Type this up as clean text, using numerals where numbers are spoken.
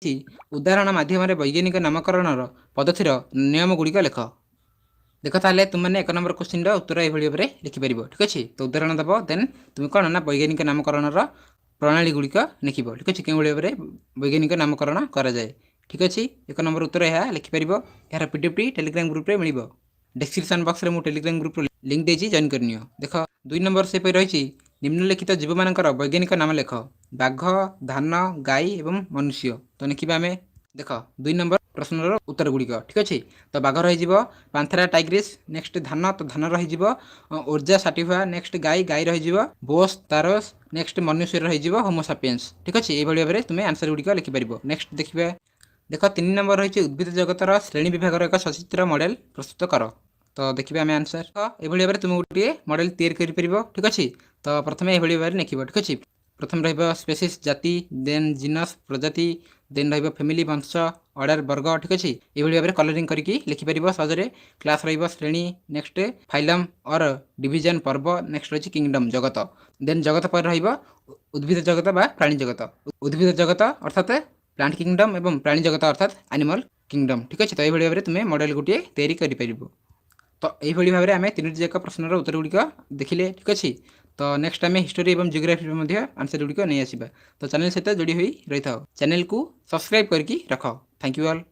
उदाहरण माध्यम वैज्ञानिक नामकरण पद्धतिर नियम गुड़िक लेख। देख ताले तुमने 1 नंबर क्वेश्चन उत्तर ये भाव में लिखिपर ठीक अच्छे। तो उदाहरण दब देन तुम कौन ना वैज्ञानिक नामकरण प्रणाली गुड़िक लिख ठीक अच्छे क्यों भाव में वैज्ञानिक नामकरण कराए ठीक अच्छे। 1 नंबर उत्तर यह लिखिपर यार पीडीएफ टेलीग्राम ग्रुप में मिल डिस्क्रिप्शन बॉक्स में मुझे टेलीग्राम ग्रुप लिंक देती जॉइन करनी। देख 2 नंबर से रही निम्नलिखित जीव मान वैज्ञानिक नाम लेख बाघ धान गाई एवं मनुष्य। तो लिखा आम देख 2 नंबर प्रश्नर उत्तर गुड़िक ठीक अच्छे। तो बाघ रही पांथेरा टाइग्रिस नेक्स्ट धान तो धान रही ओर्जा साटिफा नेक्स्ट गाई गाई रही बोस तारस नेक्स्ट मनुष्य रही होमोसापियंस ठीक अच्छे। ये भाव में तुम्हें आंसर गुड़िक लिखिपर। नेक्स्ट देखिए देख 3 नंबर रही उद्भिद जगतर श्रेणी विभाग एक सचित्र मॉडल प्रस्तुत कर। तो देखिए आम आंसर ये भाव में तुम गोटे मॉडल तैयारी कर ठीक अच्छे। तो प्रथम ये भाव में लिख ठीक अच्छे। प्रथम स्पेसीस जाति देन जीनस प्रजाति देन फैमिली वंश ऑर्डर वर्ग ठीक अच्छे। ये भाव में कलरिंग करके लिखिपर सहजरे। क्लास श्रेणी नेक्स्ट फाइलम और डिविजन पर्व नेक्स्ट रही किंगडम जगत देन जगत पर उद्भिद जगत बा प्राणी जगत। उद्भिद जगत अर्थात प्लांट किंगडम एवं प्राणी जगत अर्थात एनिमल किंगडम ठीक अच्छे। तो ये भाव में तुम्हें मॉडल गोटे तैयारी कर। तो यही भाव में आम 3टी जाक प्रश्नर उत्तर गुड़िक देखिले ठीक अच्छे। तो नेक्स्ट आम हिस्टोरी और जियोग्राफी आंसर गुड़िक नहीं आसवा। तो चैनल सहित जोड़ी हुई रही था। चैनल को सब्सक्राइब करके रख। Thank you all.